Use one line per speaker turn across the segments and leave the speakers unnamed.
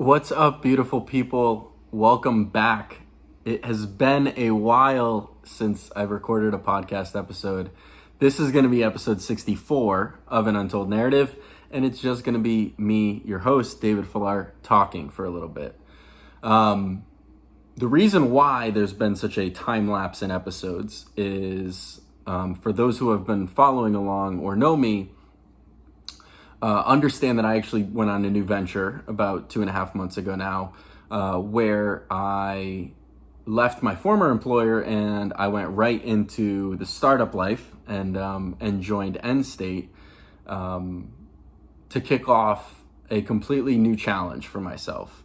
What's up, beautiful people? Welcome back. It has been a while since I've recorded a podcast episode. This is going to be episode 64 of An Untold Narrative, and it's just going to be me, your host, David Filar, talking for a little bit. The reason why there's been such a time lapse in episodes is for those who have been following along or know me, understand that I actually went on a new venture about 2.5 months ago now, where I left my former employer and I went right into the startup life and joined Endstate to kick off a completely new challenge for myself.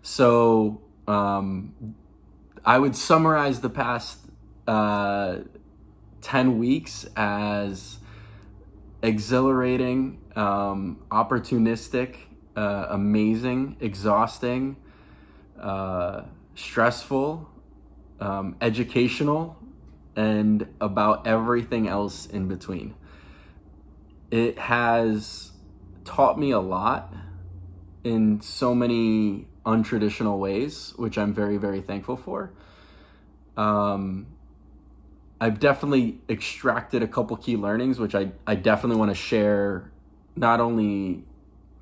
So I would summarize the past 10 weeks as exhilarating, opportunistic, amazing, exhausting, stressful, educational, and about everything else in between. It has taught me a lot in so many untraditional ways, which I'm very, very thankful for. I've definitely extracted a couple key learnings, which I definitely want to share, not only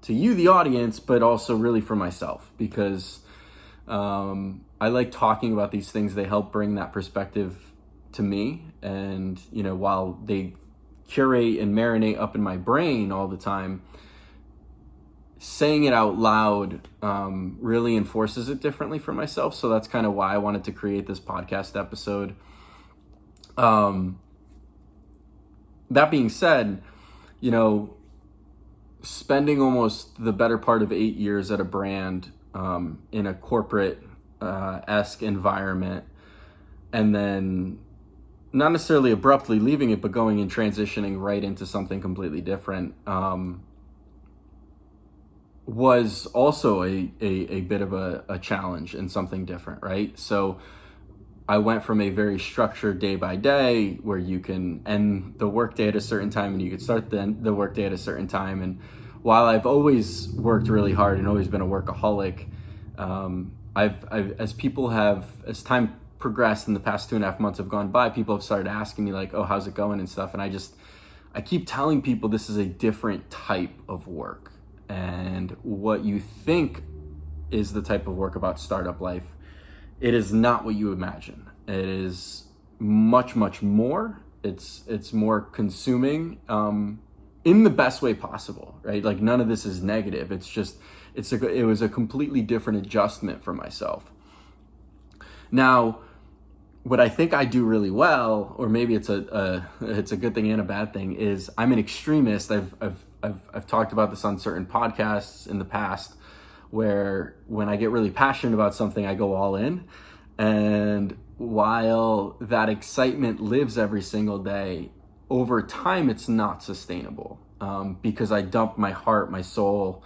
to you, the audience, but also really for myself, because I like talking about these things. They help bring that perspective to me. And, while they curate and marinate up in my brain all the time, saying it out loud really enforces it differently for myself. So that's kind of why I wanted to create this podcast episode. That being said, spending almost the better part of 8 years at a brand, in a corporate, esque environment, and then not necessarily abruptly leaving it, but going and transitioning right into something completely different, was also a bit of a challenge and something different, right? So I went from a very structured day by day where you can end the workday at a certain time and you could start the workday at a certain time. And while I've always worked really hard and always been a workaholic, as time progressed and the past 2.5 months have gone by, people have started asking me like, oh, how's it going and stuff. And I keep telling people this is a different type of work. And what you think is the type of work about startup life, it is not what you imagine. It is much, much more. It's more consuming, in the best way possible, right? Like none of this is negative. It's just, it was a completely different adjustment for myself. Now, what I think I do really well, or maybe it's a good thing and a bad thing, is I'm an extremist. I've talked about this on certain podcasts in the past, where when I get really passionate about something, I go all in. And while that excitement lives every single day, over time, it's not sustainable, because I dump my heart, my soul,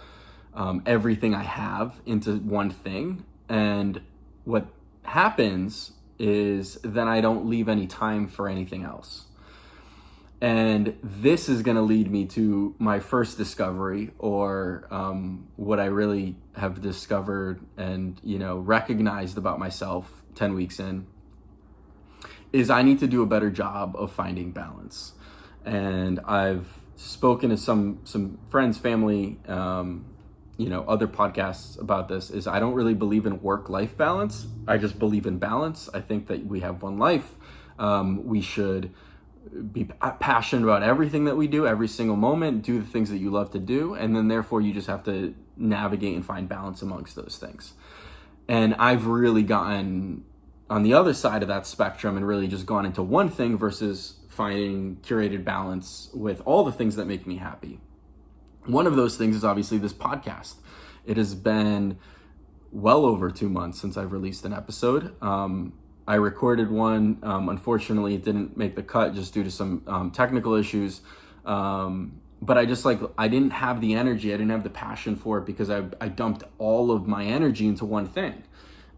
everything I have into one thing. And what happens is then I don't leave any time for anything else. And this is going to lead me to my first discovery, or what I really have discovered and, recognized about myself 10 weeks in, is I need to do a better job of finding balance. And I've spoken to some friends, family, other podcasts about this, is I don't really believe in work-life balance. I just believe in balance. I think that we have one life. We should be passionate about everything that we do, every single moment, do the things that you love to do, and then therefore you just have to navigate and find balance amongst those things. And I've really gotten on the other side of that spectrum and really just gone into one thing versus finding curated balance with all the things that make me happy. One of those things is obviously this podcast. It has been well over 2 months since I've released an episode. I recorded one. Unfortunately, it didn't make the cut just due to some technical issues. But I didn't have the energy. I didn't have the passion for it because I dumped all of my energy into one thing.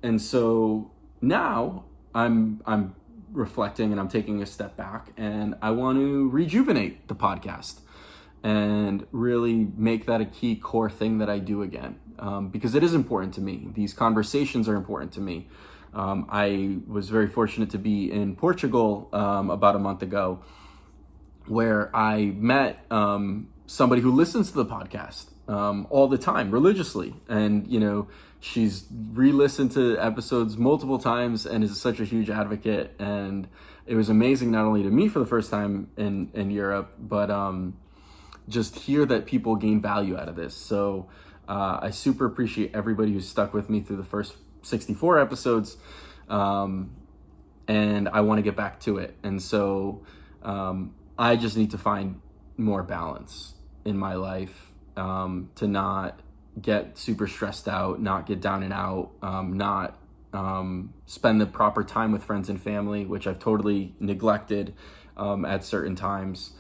And so now I'm reflecting and I'm taking a step back and I want to rejuvenate the podcast. and really make that a key core thing that I do again, because it is important to me. These conversations are important to me. I was very fortunate to be in Portugal about a month ago, where I met somebody who listens to the podcast all the time, religiously. And, she's re-listened to episodes multiple times and is such a huge advocate. And it was amazing, not only to me for the first time in Europe, but just hear that people gain value out of this. So I super appreciate everybody who's stuck with me through the first 64 episodes. And I want to get back to it. And so I just need to find more balance in my life, to not get super stressed out, not get down and out, not spend the proper time with friends and family, which I've totally neglected at certain times,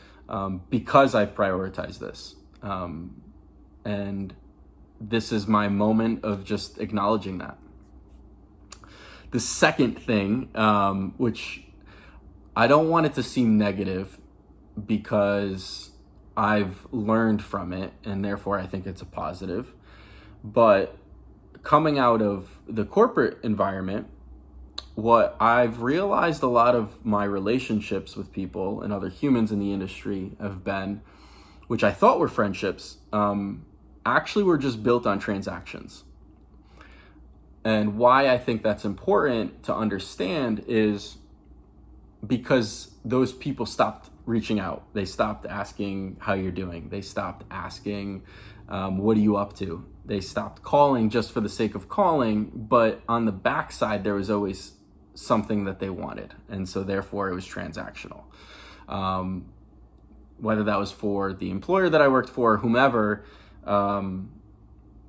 because I've prioritized this. And this is my moment of just acknowledging that. The second thing, which I don't want it to seem negative, because I've learned from it and therefore I think it's a positive, but coming out of the corporate environment, what I've realized a lot of my relationships with people and other humans in the industry have been, which I thought were friendships, actually were just built on transactions. And why I think that's important to understand is because those people stopped reaching out. They stopped asking how you're doing. They stopped asking, what are you up to? They stopped calling just for the sake of calling, but on the backside, there was always something that they wanted. And so therefore it was transactional. Whether that was for the employer that I worked for, whomever,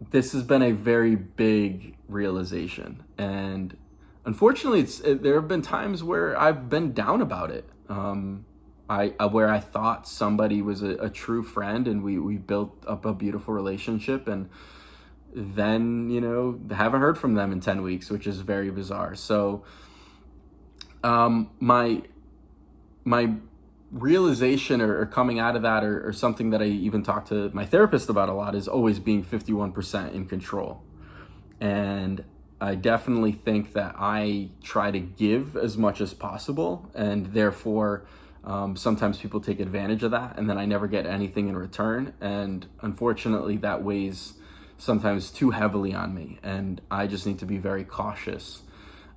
this has been a very big realization. And unfortunately, there have been times where I've been down about it. Where I thought somebody was a true friend and we built up a beautiful relationship, and then, haven't heard from them in 10 weeks, which is very bizarre. So my realization or coming out of that, or something that I even talk to my therapist about a lot, is always being 51% in control. And I definitely think that I try to give as much as possible, and therefore sometimes people take advantage of that, and then I never get anything in return. And unfortunately, that weighs sometimes too heavily on me, and I just need to be very cautious.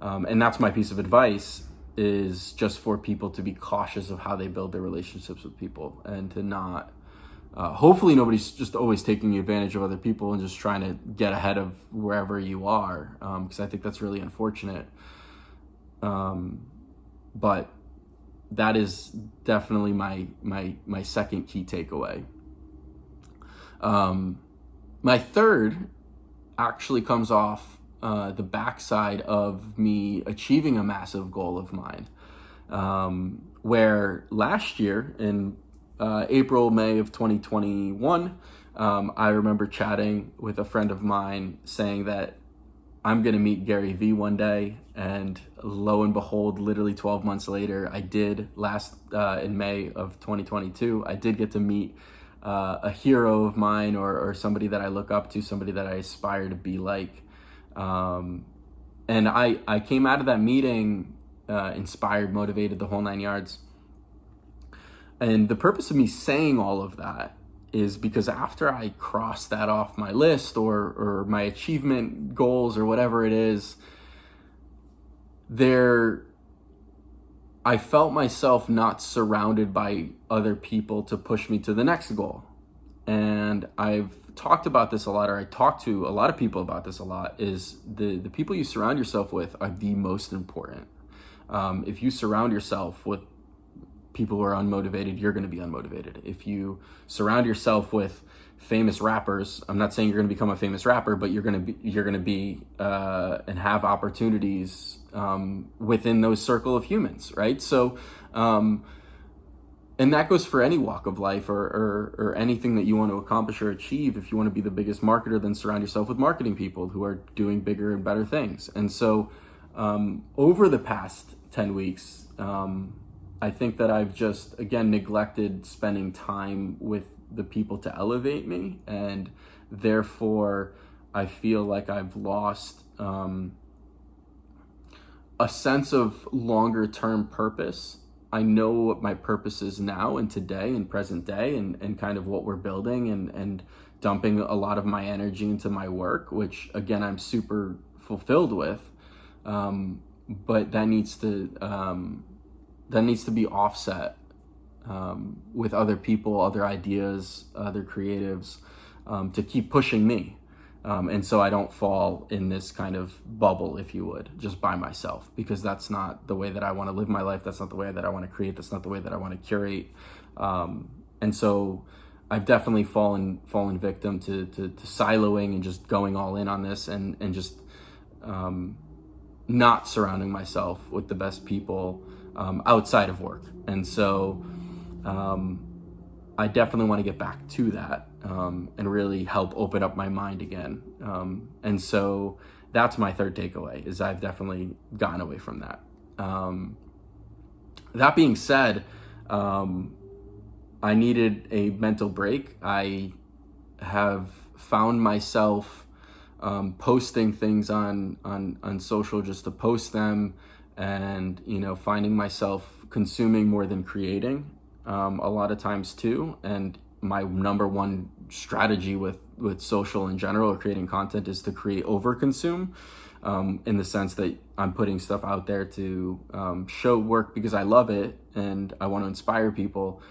And that's my piece of advice, is just for people to be cautious of how they build their relationships with people, and to not, hopefully nobody's just always taking advantage of other people and just trying to get ahead of wherever you are, because I think that's really unfortunate. But that is definitely my second key takeaway. My third actually comes off the backside of me achieving a massive goal of mine, where last year in April, May of 2021, I remember chatting with a friend of mine saying that I'm going to meet Gary Vee one day. And lo and behold, literally 12 months later, I did. In May of 2022, I did get to meet a hero of mine, or somebody that I look up to, somebody that I aspire to be like. And I came out of that meeting inspired, motivated, the whole 9 yards. And the purpose of me saying all of that is because after I crossed that off my list, or my achievement goals, or whatever it is, I felt myself not surrounded by other people to push me to the next goal. And I've talked about this a lot, or I talk to a lot of people about this a lot, is the people you surround yourself with are the most important. If you surround yourself with people who are unmotivated, you're going to be unmotivated. If you surround yourself with famous rappers, I'm not saying you're going to become a famous rapper, but you're going to be and have opportunities within those circle of humans, right? So, and that goes for any walk of life, or anything that you want to accomplish or achieve. If you want to be the biggest marketer, then surround yourself with marketing people who are doing bigger and better things. And so over the past 10 weeks, I think that I've just, again, neglected spending time with the people to elevate me, and therefore I feel like I've lost a sense of longer term purpose. I know what my purpose is now and today and present day, and kind of what we're building, and dumping a lot of my energy into my work, which again I'm super fulfilled with, but that needs to be offset with other people, other ideas, other creatives, to keep pushing me. And so I don't fall in this kind of bubble, if you would, just by myself, because that's not the way that I want to live my life. That's not the way that I want to create. That's not the way that I want to curate. And so I've definitely fallen victim to siloing and just going all in on this, and just not surrounding myself with the best people outside of work. And so I definitely want to get back to that, and really help open up my mind again. And so that's my third takeaway, is I've definitely gotten away from that. That being said, I needed a mental break. I have found myself posting things on social just to post them, and finding myself consuming more than creating a lot of times too. And my number one strategy with social in general, or creating content, is to create over consume, in the sense that I'm putting stuff out there to show work because I love it and I want to inspire people,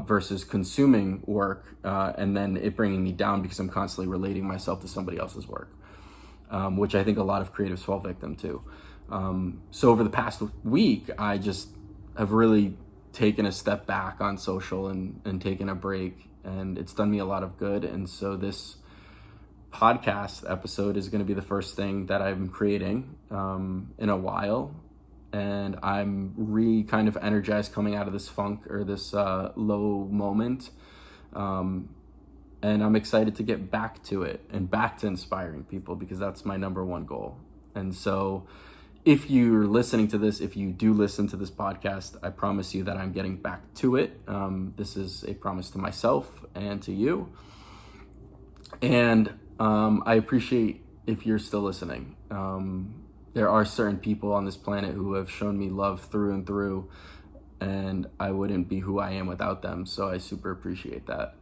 versus consuming work and then it bringing me down because I'm constantly relating myself to somebody else's work, which I think a lot of creatives fall victim to. So over the past week, I just have really taken a step back on social and taken a break, and it's done me a lot of good. And so this podcast episode is going to be the first thing that I'm creating in a while, and I'm kind of energized coming out of this funk, or this low moment, and I'm excited to get back to it and back to inspiring people, because that's my number one goal. And so if you're listening to this, if you do listen to this podcast, I promise you that I'm getting back to it. This is a promise to myself and to you. And I appreciate if you're still listening. There are certain people on this planet who have shown me love through and through, and I wouldn't be who I am without them. So I super appreciate that.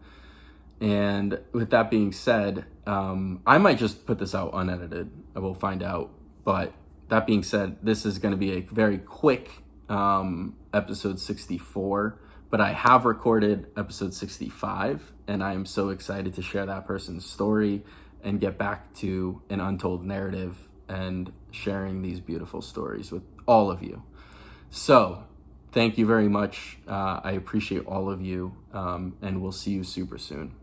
And with that being said, I might just put this out unedited. I will find out. But that being said, this is going to be a very quick episode 64, but I have recorded episode 65, and I am so excited to share that person's story and get back to an untold narrative and sharing these beautiful stories with all of you. So thank you very much. I appreciate all of you, and we'll see you super soon.